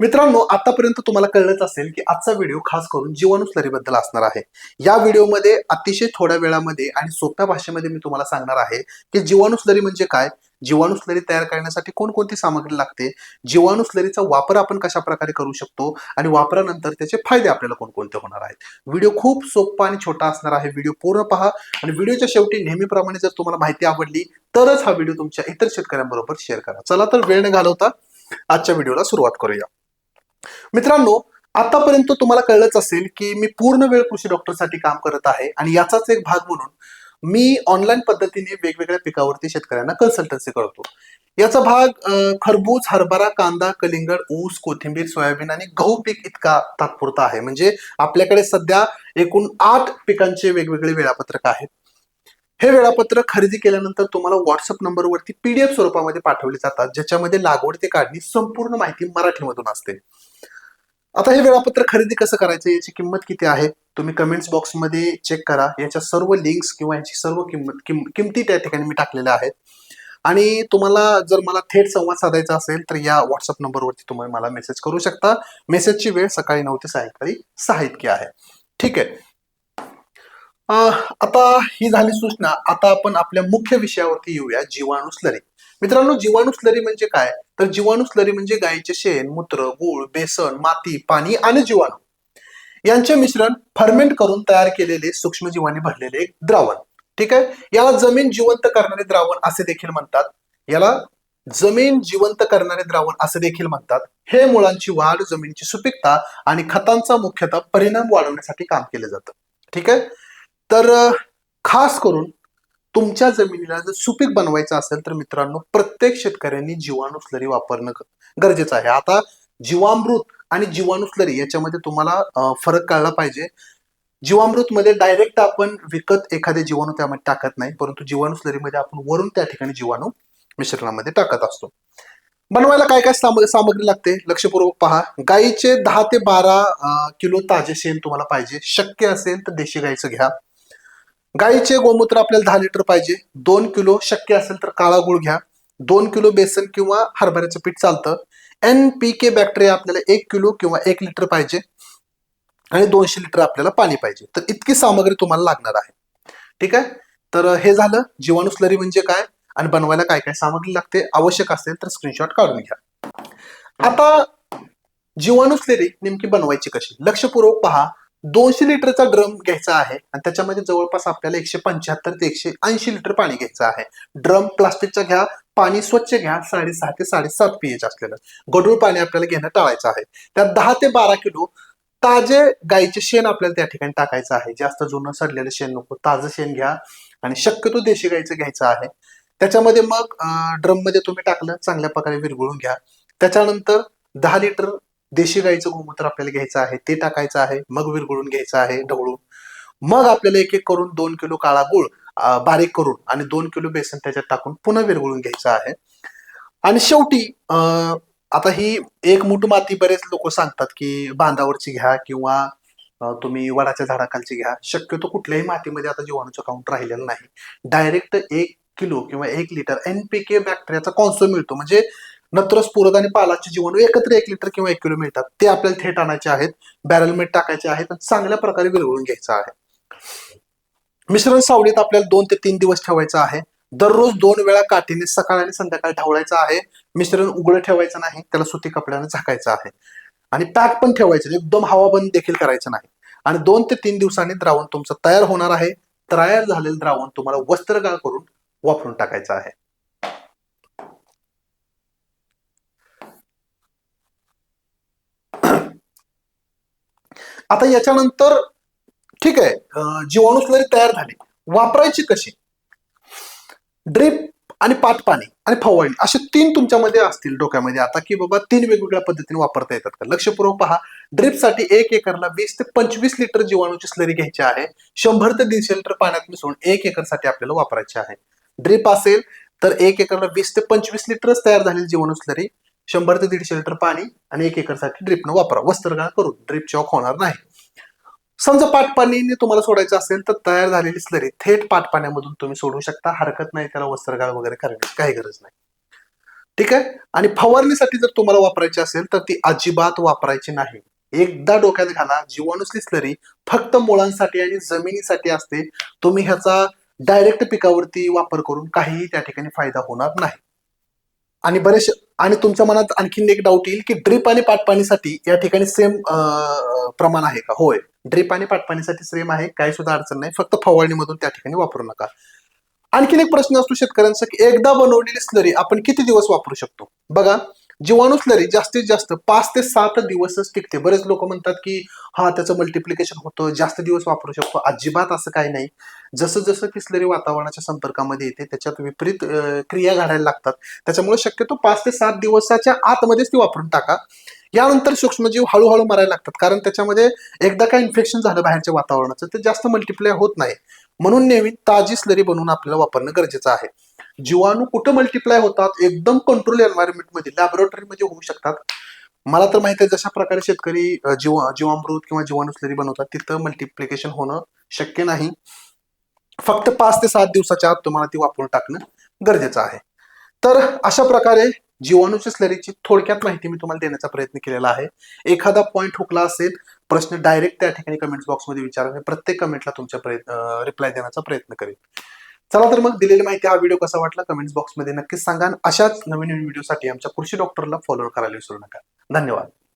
मित्रांनो, आतापर्यंत तुम्हाला कळलंच असेल की आजचा व्हिडिओ खास करून जीवाणू स्लरीबद्दल असणार आहे. या व्हिडिओमध्ये अतिशय थोड्या वेळामध्ये आणि सोप्या भाषेमध्ये मी तुम्हाला सांगणार आहे की जीवाणू स्लरी म्हणजे काय, जीवाणू स्लरी तयार करण्यासाठी कोणकोणती सामग्री लागते, जीवाणू स्लरीचा वापर आपण कशा प्रकारे करू शकतो आणि वापरानंतर त्याचे फायदे आपल्याला कोणकोणते होणार आहेत. व्हिडिओ खूप सोपा आणि छोटा असणार आहे. व्हिडिओ पूर्ण पहा आणि व्हिडिओच्या शेवटी नेहमीप्रमाणे जर तुम्हाला माहिती आवडली तरच हा व्हिडिओ तुमच्या इतर शेतकऱ्यांबरोबर शेअर करा. चला तर वेळ न घालवता आजच्या व्हिडिओला सुरुवात करूया. मित्रांनो, आतापर्यंत तुम्हाला कळलंच असेल की मी पूर्ण वेळ कृषी डॉक्टरसाठी काम करत आहे आणि याचाच एक भाग म्हणून मी ऑनलाईन पद्धतीने वेगवेगळ्या पिकावरती शेतकऱ्यांना कन्सल्टन्सी करतो. याचा भाग खरबूज, हरभरा, कांदा, कलिंगड, ऊस, कोथिंबीर, सोयाबीन आणि गहू पीक इतका तात्पुरता आहे. म्हणजे आपल्याकडे सध्या एकूण 8 पिकांचे वेगवेगळे वेळापत्रक आहेत. हे वेळापत्रक खरेदी केल्यानंतर तुम्हाला व्हॉट्सअप नंबरवरती पीडीएफ स्वरूपामध्ये पाठवले जातात, ज्याच्यामध्ये लागवड ते काढणी संपूर्ण माहिती मराठीमधून असते. आता हे वेळापत्रक खरेदी कसं करायचं, याची किंमत किती आहे, तुम्ही कमेंट्स बॉक्समध्ये चेक करा. याच्या सर्व लिंक्स किंवा याची सर्व किमती त्या ठिकाणी मी टाकलेल्या आहेत. आणि तुम्हाला जर मला थेट संवाद साधायचा असेल तर या व्हॉट्सअप नंबरवरती तुम्ही मला मेसेज करू शकता. मेसेजची वेळ सकाळी 9 ते सायंकाळी 6 इतकी आहे. ठीक आहे. आता ही झाली सूचना. आता आपण आपल्या मुख्य विषयावरती येऊया, जीवाणू स्लरी. मित्रांनो, जीवाणू स्लरी म्हणजे काय, तर जीवाणू स्लरी म्हणजे गायीचे शेण, मूत्र, गूळ, बेसन, माती, पाणी आणि जीवाणू यांचे मिश्रण फर्मेंट करून तयार केलेले सूक्ष्मजीवांनी भरलेले एक द्रावण. ठीक आहे. याला जमीन जिवंत करणारे द्रावण असे देखील म्हणतात. याला जमीन जिवंत करणारे द्रावण असे देखील म्हणतात. हे मुळांची वाढ, जमिनीची सुपीकता आणि खतांचा मुख्यतः परिणाम वाढवण्यासाठी काम केले जातं. ठीक आहे. तर खास करून तुमच्या जमिनीला जर सुपीक बनवायचं असेल तर मित्रांनो, प्रत्येक शेतकऱ्यांनी जीवाणू स्लरी वापरणं गरजेचं आहे. आता जीवामृत आणि जीवाणू स्लरी याच्यामध्ये तुम्हाला फरक कळला पाहिजे. जीवामृत मध्ये डायरेक्ट आपण विकत एखादे जीवाणू त्यामध्ये टाकत नाही, परंतु जीवाणू स्लरीमध्ये आपण वरून त्या ठिकाणी जीवाणू मिश्रणामध्ये टाकत असतो. बनवायला काय काय सामग्री लागते, लक्षपूर्वक पहा. गाईचे 10 ते 12 किलो ताजे शेण तुम्हाला पाहिजे. शक्य असेल तर देशी गाईचं घ्या. गाईचे गोमूत्र आपल्याला 10 लिटर पाहिजे. 2 किलो, शक्य असेल तर काळा गुळ घ्या. 2 किलो बेसन किंवा हरभऱ्याचं पीठ चालतं. NPK बॅक्टेरिया आपल्याला 1 किलो किंवा 1 लिटर पाहिजे आणि 200 लिटर आपल्याला पाणी पाहिजे. तर इतकी सामग्री तुम्हाला लागणार आहे. ठीक आहे. तर हे झालं जीवाणू स्लरी म्हणजे काय आणि बनवायला काय काय सामग्री लागते. आवश्यक असेल तर स्क्रीनशॉट काढून घ्या. आता जीवाणू स्लरी नेमकी बनवायची कशी, लक्षपूर्वक पहा. 200 लिटरचा ड्रम घ्यायचा आहे आणि त्याच्यामध्ये जवळपास आपल्याला 175 ते 180 लिटर पाणी घ्यायचं आहे. ड्रम प्लास्टिकचा घ्या. पाणी स्वच्छ घ्या. 6.5 ते 7.5 पीएच असलेलं गढूळ पाणी आपल्याला घेणं टाळायचं आहे. त्यात 10 ते 12 किलो ताजे गाईचे शेण आपल्याला त्या ठिकाणी टाकायचं आहे. जास्त जुनं सडलेलं शेण नको, ताजं शेण घ्या आणि शक्यतो देशी गाईचं घ्यायचं आहे. त्याच्यामध्ये मग ड्रम मध्ये तुम्ही टाकलं, चांगल्या प्रकारे विरघळून घ्या. त्याच्यानंतर 10 लिटर देशी गाईचं गोमूत्र आपल्याला घ्यायचं आहे, ते टाकायचं आहे. मग विरघळून घ्यायचं आहे ढवळून. मग आपल्याला एक एक करून 2 किलो काळा गूळ बारीक करून आणि 2 किलो बेसन त्याच्यात टाकून पुन्हा विरघळून घ्यायचं आहे. आणि शेवटी आता ही एक मूठ माती बरेच लोक सांगतात की बांधावरची घ्या किंवा तुम्ही वडाच्या झाडाखालची घ्या. शक्यतो कुठल्याही मातीमध्ये आता जीवाणूचं काउंट राहिलेलं नाही. डायरेक्ट 1 किलो किंवा 1 लिटर NPK बॅक्टेरियाचा कॉन्सो मिळतो. म्हणजे नत्र, स्फुरद आणि पालाचे जीवाणू एकत्र 1 लिटर किंवा 1 किलो मिळतात. ते आपल्याला थेट आणायचे आहेत, बॅरल मीठ टाकायचे आहेत आणि चांगल्या प्रकारे विरघळून घ्यायचं आहे. मिश्रण सावलीत आपल्याला 2 ते 3 दिवस ठेवायचं आहे. दररोज 2 वेळा काठीने सकाळ आणि संध्याकाळी ढवळायचं आहे. मिश्रण उघडं ठेवायचं नाही, त्याला सुती कपड्याने झाकायचं आहे आणि पॅक पण ठेवायचं नाही, एकदम हवा बंद देखील करायचं नाही. आणि 2 ते 3 दिवसांनी द्रावण तुमचं तयार होणार आहे. तयार झालेलं द्रावण तुम्हाला वस्त्रगाळ करून वापरून टाकायचं आहे. आता याच्यानंतर ठीक आहे, जीवाणू स्लरी तयार झाली, वापरायची कशी. ड्रिप आणि पाट पाणी आणि फवारणी असे 3 तुमच्यामध्ये असतील डोक्यामध्ये आता की बाबा 3 वेगवेगळ्या पद्धतीने वापरता येतात का. लक्षपूर्वक पहा. ड्रिपसाठी 1 एकरला 20 ते 25 लिटर जीवाणूची स्लरी घ्यायची आहे. 100 ते 150 लिटर पाण्यात मिसळून 1 एकरसाठी आपल्याला वापरायची आहे. ड्रिप असेल तर 1 एकरला 20 ते 25 लिटरच तयार झालेली जीवाणू स्लरी 100 ते 150 लिटर पाणी आणि 1 एकरसाठी ड्रिपनं वापरा, वस्त्रगाळ करून. ड्रिप चॉक होणार नाही. समजा पाटपाणीने तुम्हाला सोडायचं असेल तर तयार झालेली स्लरी थेट पाटपाण्यामधून तुम्ही सोडू शकता, हरकत नाही. त्याला वस्त्रगाळ वगैरे करण्याची काही गरज नाही. ठीक आहे. आणि फवारणीसाठी जर तुम्हाला वापरायची असेल तर ती अजिबात वापरायची नाही. एकदा डोक्यात घाला, जीवाणूसली स्लरी फक्त मुळांसाठी आणि जमिनीसाठी असते. तुम्ही ह्याचा डायरेक्ट पिकावरती वापर करून काहीही त्या ठिकाणी फायदा होणार नाही. आणि बरेचसे आणि तुमच्या मनात आणखीन एक डाऊट येईल की ड्रिप आणि पाटपाणीसाठी या ठिकाणी सेम प्रमाण आहे का? होय, ड्रिप आणि पाटपाणीसाठी सेम आहे, काही सुद्धा अडचण नाही. फक्त फवारणीमधून त्या ठिकाणी वापरू नका. आणखीन एक प्रश्न असतो शेतकऱ्यांचा की एकदा बनवलेली स्लरी आपण किती दिवस वापरू शकतो? बघा, जीवाणू स्लरी जास्तीत जास्त 5 ते 7 दिवसच टिकते. बरेच लोक म्हणतात की हा त्याचं मल्टिप्लिकेशन होतं, जास्त दिवस वापरू शकतो. अजिबात असं काही नाही. जसं जसं ती स्लरी वातावरणाच्या संपर्कामध्ये येते त्याच्यात विपरीत क्रिया घडायला लागतात. त्याच्यामुळे शक्यतो 5 ते 7 दिवसाच्या आतमध्येच ती वापरून टाका. यानंतर सूक्ष्मजीव हळूहळू मरायला लागतात, कारण त्याच्यामध्ये एकदा काय इन्फेक्शन झालं बाहेरच्या वातावरणाचं ते जास्त मल्टिप्लाय होत नाही. म्हणून नेहमी ताजी स्लरी बनवून आपल्याला वापरणं गरजेचं आहे. जीवाणू कुठं मल्टिप्लाय होतात? एकदम कंट्रोल एन्व्हायरमेंटमध्ये, लॅबोरेटरीमध्ये होऊ शकतात. मला तर माहिती आहे, जशा प्रकारे शेतकरी जीवामृत किंवा जीवाणू स्लरी बनवतात तिथं मल्टिप्लिकेशन होणं शक्य नाही. फक्त 5 ते 7 दिवसाच्या आत तुम्हाला ती वापरून टाकणं गरजेचं आहे. तर अशा प्रकारे जीवाणूच्या स्लरीची थोडक्यात माहिती मी तुम्हाला देण्याचा प्रयत्न केलेला आहे. एखादा पॉईंट हुकला असेल, प्रश्न डायरेक्ट त्या ठिकाणी कमेंट बॉक्समध्ये विचारा. मी प्रत्येक कमेंटला तुमच्या रिप्लाय देण्याचा प्रयत्न करेन. चला तर मग, दिलेली माहिती, हा व्हिडिओ कसा वाटला कमेंट्स बॉक्समध्ये नक्कीच सांगा. अशाच नवीन नवीन व्हिडिओसाठी आमच्या कृषी डॉक्टरला फॉलो करायला विसरू नका. धन्यवाद.